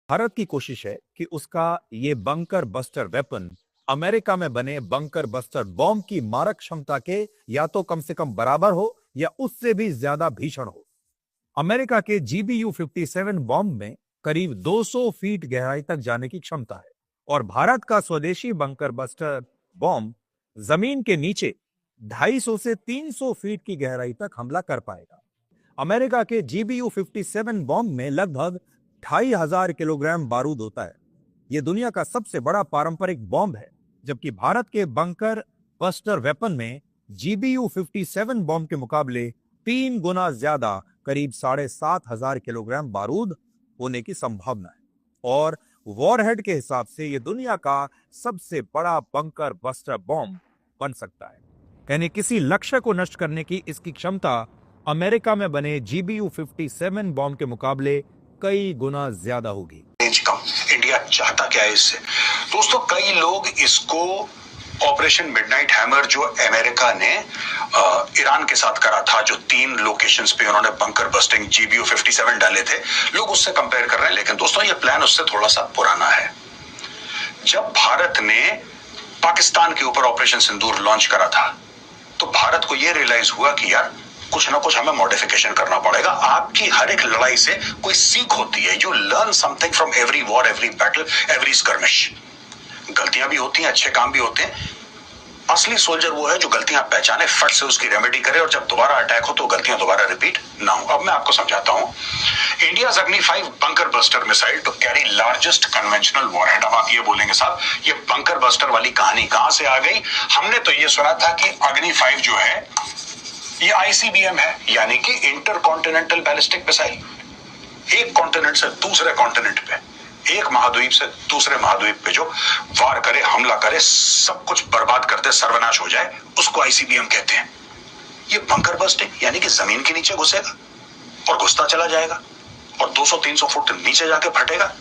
भारत की कोशिश है कि उसका ये बंकर बस्टर वेपन अमेरिका में बने बंकर बस्टर बॉम्ब की मारक क्षमता के या तो कम से कम बराबर हो या उससे भी ज्यादा भीषण हो। अमेरिका के GBU-57 बॉम्ब में करीब 200 फीट गहराई तक जाने की क्षमता है और भारत का स्वदेशी बंकर बस्टर बॉम्ब जमीन के नीचे 250 से 300 फीट की गहराई तक हमला कर पाएगा। अमेरिका के GBU-57 बॉम्ब में लगभग 2500 किलोग्राम बारूद होता है। यह दुनिया का सबसे बड़ा पारंपरिक बॉम्ब है, जबकि भारत के बंकर बस्टर वेपन में GBU-57 बॉम्ब के मुकाबले 3 गुना ज्यादा करीब 7500 किलोग्राम बारूद होने की संभावना है और वॉरहेड के हिसाब से यह दुनिया का सबसे बड़ा बंकर बस्टर बॉम्ब बन सकता है। यानी किसी लक्ष्य को नष्ट करने की इसकी क्षमता अमेरिका में बने GBU-57 बॉम्ब के मुकाबले कई गुना ज्यादा होगी। इंडिया चाहता क्या है इससे? दोस्तों, कई लोग इसको ऑपरेशन मिडनाइट हैमर जो अमेरिका ने ईरान के साथ करा था, जो 3 लोकेशंस पे उन्होंने बंकर बस्टिंग GBU-57 डाले थे, लोग उससे कंपेयर कर रहे हैं। लेकिन दोस्तों, ये प्लान उससे थोड़ा सा पुराना है। जब भारत ने पाकिस्तान के ऊपर ऑपरेशन सिंदूर लॉन्च करा था, तो भारत को यह रियलाइज हुआ कि यार कुछ ना कुछ हमें मॉडिफिकेशन करना पड़ेगा। आपकी हर एक लड़ाई से कोई सीख होती है। You learn something from every war, every battle, every skirmish. गलतियां भी होती हैं, अच्छे काम भी होते हैं। असली सोल्जर वो है जो गलतियां पहचाने, फट से उसकी रेमेडी करे और जब दोबारा अटैक हो तो गलतियां दोबारा रिपीट ना हो। अब मैं आपको समझाता हूं। India's Agni 5 bunker buster missile to carry largest conventional warhead. अब आप ये बोलेंगे, साहब ये बंकर बस्टर वाली कहानी कहां से आ गई? हमने तो ये सुना था कि अग्नि 5 जो है ये ICBM है, यानी कि इंटर कॉन्टिनेंटल बैलिस्टिक मिसाइल। एक कॉन्टिनेंट से दूसरे कॉन्टिनेंट पे, एक महाद्वीप से दूसरे महाद्वीप पे जो वार करे, हमला करे, सब कुछ बर्बाद कर दे, सर्वनाश हो जाए, उसको ICBM कहते हैं। ये बंकर बस्टिंग यानी कि जमीन के नीचे घुसेगा और घुसता चला जाएगा और 200-300 फुट नीचे जाके फटेगा।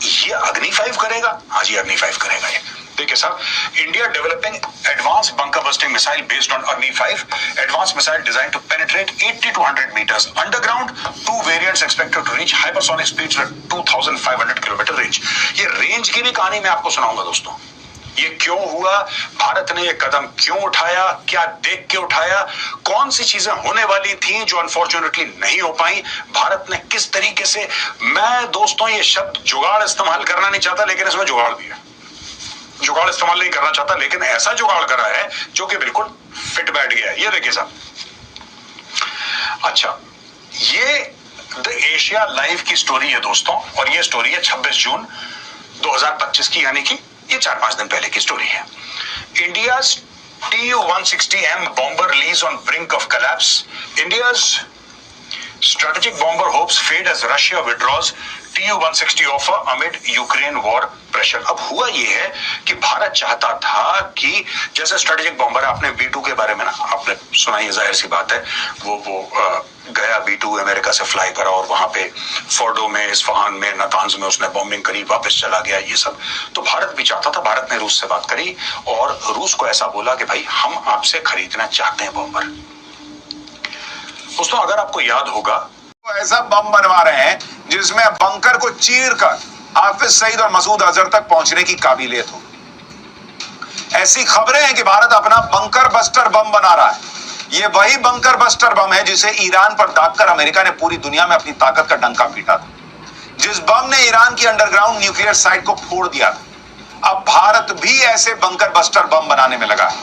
ये अग्नि 5 करेगा? हाँ जी, अग्नि 5 करेगा ये। देखिए साहब, India developing advance bunker busting missile based on Agni 5, advance missile design to penetrate 80 to 100 meters underground. 2 variants expected to reach hypersonic speeds at 2500 kilometre range. ये रेंज की भी कहानी मैं आपको सुनाऊंगा दोस्तों। ये क्यों हुआ, भारत ने ये कदम क्यों उठाया, क्या देख के उठाया, कौन सी चीजें होने वाली थी जो अनफॉर्चुनेटली नहीं हो पाई, भारत ने किस तरीके से। मैं दोस्तों ये शब्द जुगाड़ इस्तेमाल करना नहीं चाहता, लेकिन इसमें जुगाड़ भी है। जुगाड़ इस्तेमाल नहीं करना चाहता, लेकिन ऐसा जुगाड़ करा है जो कि बिल्कुल फिट बैठ गया है। ये देखिए साहब, अच्छा ये द एशिया लाइव की स्टोरी है दोस्तों, और ये स्टोरी है 26 जून 2025 की, यानी कि ये 4-5 दिन पहले की स्टोरी है। India's Tu-160M bomber release on brink of collapse. India's strategic bomber hopes fade as Russia withdraws Tu-160 offer amid Ukraine war pressure. अब हुआ ये है कि भारत चाहता था कि जैसे स्ट्रेटेजिक बॉम्बर, आपने B2 के बारे में ना आपने सुना, ये जाहिर सी बात है, वो गया B2 अमेरिका से फ्लाई करा और वहां पे फोर्डो में, इस्फहान में, नातांज में उसने बॉम्बिंग करी, वापस चला गया। ये सब तो भारत भी चाहता था। भारत ने रूस से बात करी और रूस को ऐसा बोला कि भाई हम आपसे खरीदना चाहते हैं बॉम्बर। दोस्तों, अगर आपको याद होगा, तो ऐसा बम बनवा रहे हैं जिसमें बंकर को चीर कर हाफिज सईद और मसूद अजहर तक पहुंचने की काबिलियत हो। ऐसी खबरें हैं कि भारत अपना बंकर बस्टर बम बना रहा है। यह वही बंकर बस्टर बम है जिसे ईरान पर दागकर अमेरिका ने पूरी दुनिया में अपनी ताकत का डंका पीटा था, जिस बम ने ईरान की अंडरग्राउंड न्यूक्लियर साइट को फोड़ दिया था। अब भारत भी ऐसे बंकर बस्टर बम बनाने में लगा है,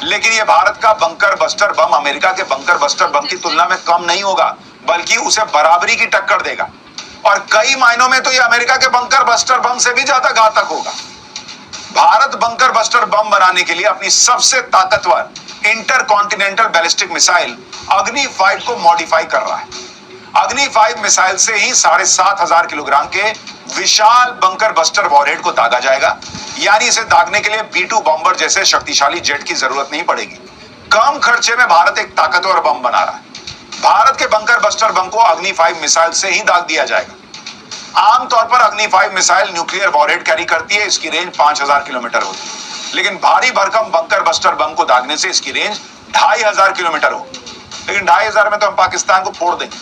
लेकिन यह भारत का बंकर बस्टर बम अमेरिका के बंकर बस्टर बम की तुलना में कम नहीं होगा, बल्कि उसे बराबरी की टक्कर देगा और कई मायनों में तो यह अमेरिका के बंकर बस्टर बम से भी ज्यादा घातक होगा। भारत बंकर बस्टर बम बनाने के लिए अपनी सबसे ताकतवर इंटर कॉन्टिनेंटल बैलिस्टिक मिसाइल अग्नि 5 को मॉडिफाई कर रहा है। अग्नि 5 मिसाइल से ही 7500 किलोग्राम के विशाल बंकर बस्टर वॉरहेड को दागा जाएगा, यानी इसे दागने के लिए B2 बॉम्बर जैसे शक्तिशाली जेट की जरूरत नहीं पड़ेगी। कम खर्चे में भारत एक ताकतवर बम बना रहा है। भारत के बंकर बस्टर बम को अग्नि 5 मिसाइल से ही दाग दिया जाएगा। आमतौर पर अग्नि 5 मिसाइल न्यूक्लियर वॉरहेड कैरी करती है, इसकी रेंज 5000 किलोमीटर होती है, लेकिन भारी भरकम बंकर बस्टर बम को दागने से इसकी रेंज 2500 किलोमीटर हो। लेकिन 2500 में तो हम पाकिस्तान को फोड़ देंगे।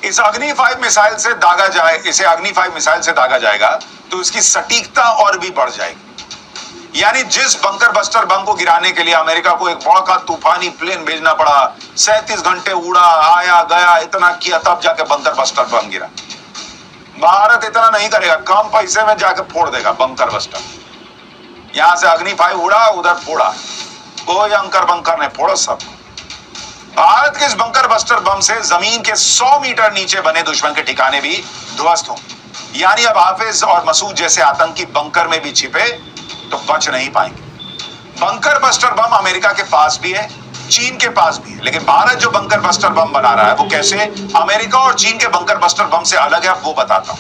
इस अग्नि 5 मिसाइल से दागा जाए, इसे अग्नि 5 मिसाइल से दागा जाएगा तो इसकी सटीकता और भी बढ़ जाएगी। यानी जिस बंकर बस्टर बम को गिराने के लिए अमेरिका को एक बड़ा तूफानी प्लेन भेजना पड़ा, 37 घंटे उड़ा, आया गया, इतना किया, तब जाके बंकर बस्टर बम गिरा। भारत इतना नहीं करेगा, कम पैसे में जाके फोड़ देगा बंकर बस्टर। यहां से अग्नि 5 उड़ा, उधर फोड़ा, कोई अंकर बंकर ने फोड़ो सब। भारत के इस बंकर बस्टर बम से जमीन के 100 मीटर नीचे बने दुश्मन के ठिकाने भी ध्वस्त हों। यानी अब हाफिज और मसूद जैसे आतंकी बंकर में भी छिपे तो बच नहीं पाएंगे। बंकर बस्टर बम अमेरिका के पास भी है, चीन के पास भी है, लेकिन भारत जो बंकर बस्टर बम बना रहा है वो कैसे अमेरिका और चीन के बंकर बस्टर बम से अलग है, वो बताता हूं।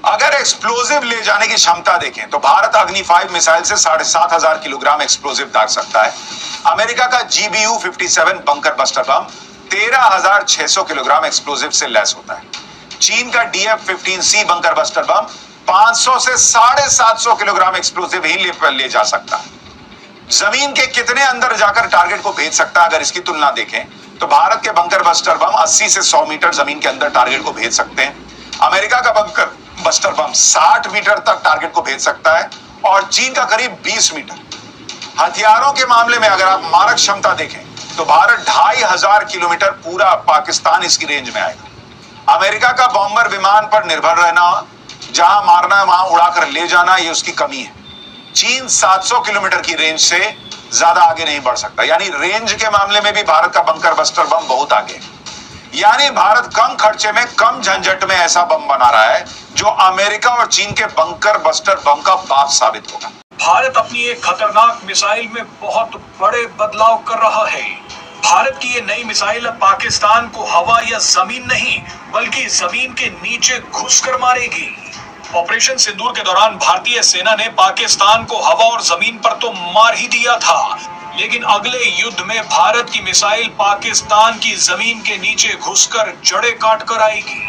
अगर एक्सप्लोजिव ले जाने की क्षमता देखें तो भारत अग्नि 5 मिसाइल से 7,500 किलोग्राम एक्सप्लोजिव दाग सकता है। अमेरिका का GBU-57 bunker buster bomb 13,600 kilogram explosive से लैस होता है। चीन का DF-15C बंकर बस्टर बम 500 से 750 किलोग्राम एक्सप्लोजिव ही ले जा सकता है। जमीन के कितने अंदर जाकर टारगेट को भेज सकता है, अगर इसकी तुलना देखें तो भारत के बंकर बस्टर बम 80 से 100 मीटर जमीन के अंदर टारगेट को भेज सकते हैं। अमेरिका का बंकर बस्टर बम 60 मीटर तक टारगेट को भेज सकता है और चीन का करीब 20 मीटर। हथियारों के मामले में अगर आप मारक क्षमता देखें तो भारत 2,500 किलोमीटर, पूरा पाकिस्तान इसकी रेंज में आएगा। अमेरिका का बॉम्बर विमान पर निर्भर रहना, जहां मारना है वहां उड़ाकर ले जाना, ये उसकी कमी है। चीन 700 किलोमीटर की रेंज से ज्यादा आगे नहीं बढ़ सकता, यानी रेंज के मामले में भी भारत का बंकर बस्टर बम बहुत आगे है। यानी भारत कम खर्चे में, कम झंझट में ऐसा बम बना रहा है जो अमेरिका और चीन के बंकर बस्टर बम का बाप साबित होगा। भारत अपनी एक खतरनाक मिसाइल में बहुत बड़े बदलाव कर रहा है। भारत की ये नई मिसाइल अब पाकिस्तान को हवा या जमीन नहीं बल्कि जमीन के नीचे घुसकर मारेगी। ऑपरेशन सिंदूर के दौरान भारतीय सेना ने पाकिस्तान को हवा और जमीन पर तो मार ही दिया था, लेकिन अगले युद्ध में भारत की मिसाइल पाकिस्तान की जमीन के नीचे घुसकर जड़ें काट कर आएगी।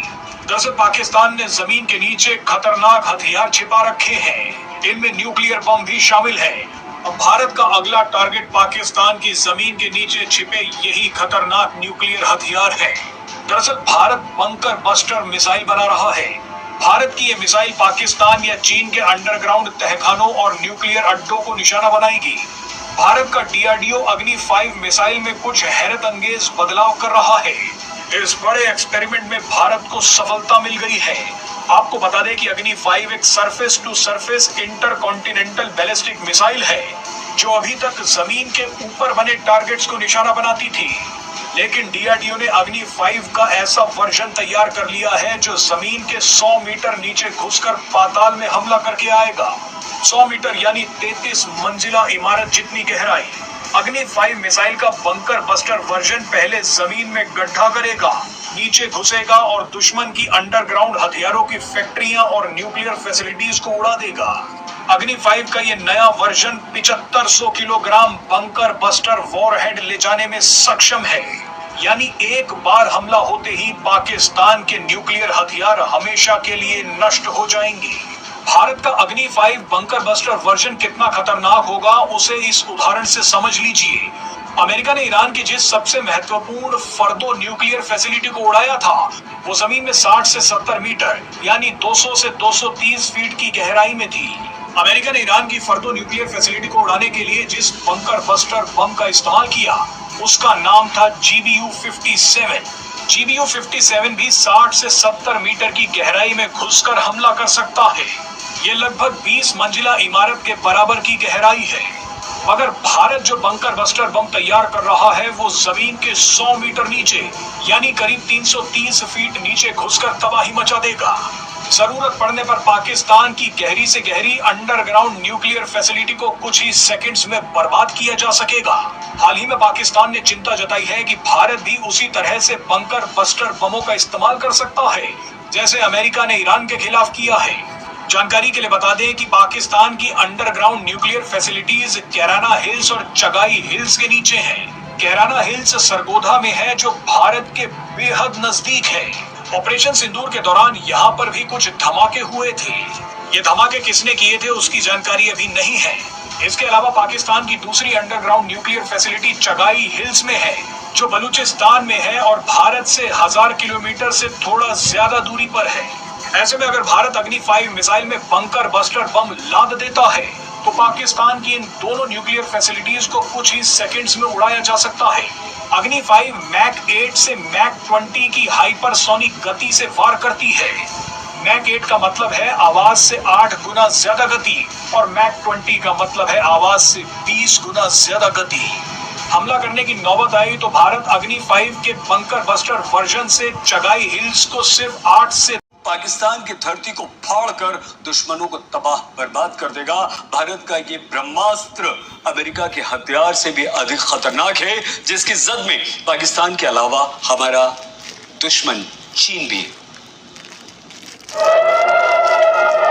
दरअसल पाकिस्तान ने जमीन के नीचे खतरनाक हथियार छिपा रखे हैं, इनमें न्यूक्लियर बम भी शामिल है। अब भारत का अगला टारगेट पाकिस्तान की जमीन के नीचे छिपे यही खतरनाक न्यूक्लियर हथियार है। दरअसल भारत बंकर बस्टर मिसाइल बना रहा है। भारत की ये मिसाइल पाकिस्तान या चीन के अंडरग्राउंड तहखानों और न्यूक्लियर अड्डों को निशाना बनाएगी। भारत का DRDO अग्नि 5 मिसाइल में कुछ हैरत अंगेज बदलाव कर रहा है। इस बड़े एक्सपेरिमेंट में भारत को सफलता मिल गई है। आपको बता दें कि अग्नि 5 एक surface to surface intercontinental ballistic missile है जो अभी तक जमीन के ऊपर बने टारगेट्स को निशाना बनाती थी, लेकिन DRDO ने अग्नि 5 का ऐसा वर्जन तैयार कर लिया है जो जमीन के 100 मीटर नीचे घुसकर पाताल में हमला करके आएगा। 100 मीटर यानी 33 मंजिला इमारत जितनी गहराई। अग्नि 5 मिसाइल का बंकर बस्टर वर्जन पहले जमीन में गड्ढा करेगा, नीचे घुसेगा और दुश्मन की अंडरग्राउंड हथियारों की फैक्ट्रियां और न्यूक्लियर फैसिलिटीज को उड़ा देगा। अग्नि 5 का ये नया version 7500 kilogram bunker buster warhead ले जाने में सक्षम है, यानी एक बार हमला होते ही पाकिस्तान के न्यूक्लियर हथियार हमेशा के लिए नष्ट हो जाएंगे। भारत का अग्नि 5 बंकर बस्टर वर्जन कितना खतरनाक होगा उसे इस उदाहरण से समझ लीजिए। अमेरिका ने ईरान की जिस सबसे महत्वपूर्ण फर्दो न्यूक्लियर फैसिलिटी को उड़ाया था वो जमीन में 60 से 70 मीटर यानी 200 से 230 फीट की गहराई में थी। अमेरिका ने ईरान की फर्दो न्यूक्लियर फैसिलिटी को उड़ाने के लिए जिस बंकर बस्टर बम का इस्तेमाल किया उसका नाम था GBU-57। GBU-57 भी 60 से 70 मीटर की गहराई में घुसकर हमला कर सकता है। ये लगभग 20 मंजिला इमारत के बराबर की गहराई है। मगर भारत जो बंकर बस्टर बम तैयार कर रहा है वो जमीन के 100 मीटर नीचे यानी करीब 330 फीट नीचे घुसकर तबाही मचा देगा। जरूरत पड़ने पर पाकिस्तान की गहरी से गहरी अंडरग्राउंड न्यूक्लियर फैसिलिटी को कुछ ही सेकंड्स में बर्बाद किया जा सकेगा। हाल ही में पाकिस्तान ने चिंता जताई है कि भारत भी उसी तरह से बंकर बस्टर बमों का इस्तेमाल कर सकता है जैसे अमेरिका ने ईरान के खिलाफ किया है। जानकारी के लिए बता दें कि पाकिस्तान की underground nuclear facilities Kairana hills और चगाई हिल्स के नीचे हैं। कैराना हिल्स सरगोधा में है जो भारत के बेहद नजदीक है। ऑपरेशन सिंदूर के दौरान यहाँ पर भी कुछ धमाके हुए थे। ये धमाके किसने किए थे उसकी जानकारी अभी नहीं है। इसके अलावा पाकिस्तान की दूसरी underground nuclear facility Chagai hills में है जो बलूचिस्तान में है और भारत से 1000 किलोमीटर से थोड़ा ज्यादा दूरी पर है। ऐसे में अगर भारत अग्नि 5 मिसाइल में बंकर बस्टर बम लाद देता है तो पाकिस्तान की इन दोनों न्यूक्लियर फैसिलिटीज को कुछ ही सेकंड्स में उड़ाया जा सकता है। अग्नि 5 मैक 8 से मैक 20 की हाइपरसोनिक गति से वार करती है। मैक 8 का मतलब है आवाज से 8 गुना ज्यादा गति और मैक 20 का मतलब है आवाज से 20 गुना ज्यादा गति। हमला करने की नौबत आई तो भारत अग्नि 5 के बंकर बस्टर वर्जन से चगाई हिल्स को सिर्फ 8 से पाकिस्तान की धरती को फाड़कर दुश्मनों को तबाह बर्बाद कर देगा। भारत का ये ब्रह्मास्त्र अमेरिका के हथियार से भी अधिक खतरनाक है, जिसकी जद में पाकिस्तान के अलावा हमारा दुश्मन चीन भी है।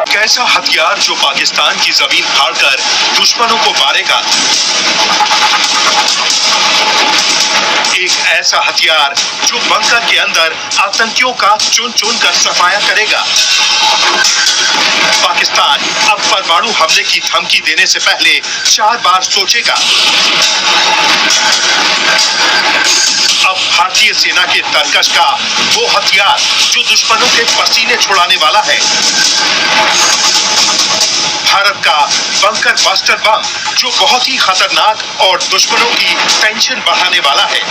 कैसा हथियार जो पाकिस्तान की जमीन फाड़कर दुश्मनों को मारेगा। एक ऐसा हथियार जो बंकर के अंदर आतंकियों का चुन चुन कर सफाया करेगा। पाकिस्तान अब परमाणु हमले की धमकी देने से पहले 4 बार सोचेगा। अब भारतीय सेना के तरकश का वो हथियार जो दुश्मनों के पसीने छुड़ाने वाला है। भारत का बंकर बस्टर बम जो बहुत ही खतरनाक और दुश्मनों की टेंशन बढ़ाने वाला है।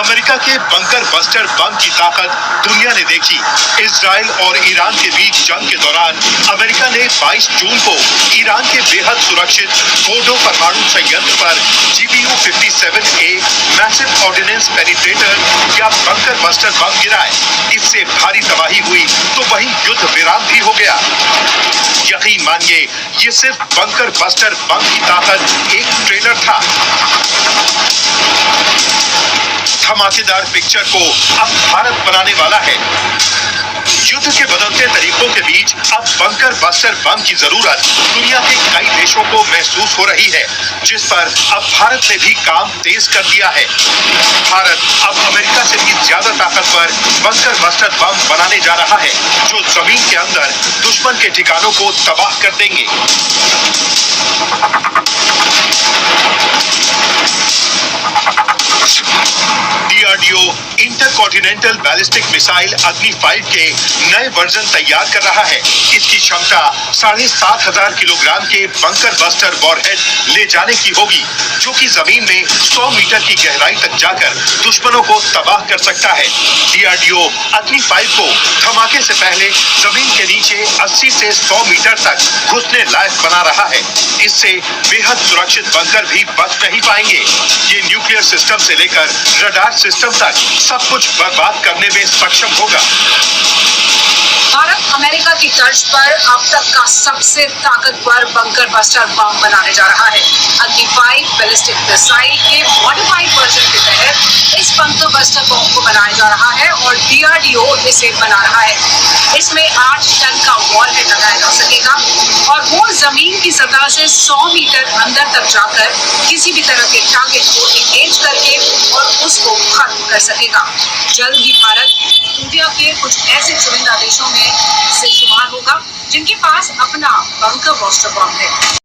अमेरिका के बंकर बस्टर बम की ताकत दुनिया ने देखी। इजराइल और ईरान के बीच जंग के दौरान अमेरिका ने 22 जून को ईरान के बेहद सुरक्षित फोर्डो परमाणु संयंत्र पर GBU-57A मैसिव ऑर्डिनेंस पेनिट्रेटर या बंकर बस्टर बम गिराए। इससे भारी तबाही हुई तो वहीं युद्ध विराम भी हो गया। यकीन मानिए, ये सिर्फ बंकर बस्टर बम की ताकत एक ट्रेलर था। धमाकेदार पिक्चर को अब भारत बनाने वाला है। युद्ध के बदलते तरीकों के बीच अब बंकर बस्टर बम की जरूरत दुनिया के कई देशों को महसूस हो रही है, जिस पर अब भारत ने भी काम तेज कर दिया है। भारत अब अमेरिका से भी ज्यादा ताकतवर बंकर बस्टर बम बनाने जा रहा है, जो जमीन के अंदर दुश्मन के ठिकानों को तबाह कर देंगे। DRDO इंटरकॉन्टिनेंटल बैलिस्टिक मिसाइल अग्नि 5 के नए वर्जन तैयार कर रहा है। इसकी क्षमता 7500 किलोग्राम के बंकर बस्टर वॉरहेड ले जाने की होगी, जो कि जमीन में 100 मीटर की गहराई तक जाकर दुश्मनों को तबाह कर सकता है। DRDO अग्नि 5 को धमाके से पहले जमीन के नीचे 80 से 100 मीटर तक घुसने लायक बना रहा है। इससे बेहद सुरक्षित बंकर भी बच नहीं पाएंगे। ये न्यूक्लियर सिस्टम से लेकर रडार सिस्टम तक सब कुछ बर्बाद करने में सक्षम होगा। भारत अमेरिका की तर्ज पर अब तक का सबसे ताकतवर बंकर बस्टर बम बनाने जा रहा है। अग्नि 5 बैलिस्टिक मिसाइल के मॉडिफाइड वर्जन के तहत इस बंकर बस्टर बम को बनाया जा रहा है और DRDO इसे बना रहा है। इसमें 8 टन का वॉरहेड लगाया जा सकेगा और वो जमीन की सतह से 100 मीटर अंदर तक जाकर किसी भी तरह के टारगेट को एंगेज करके और उसको खत्म कर सकेगा। जल्द ही भारत दुनिया के कुछ ऐसे चुनिंदा देशों में से शुमार होगा जिनके पास अपना बंकर बस्टर बम है।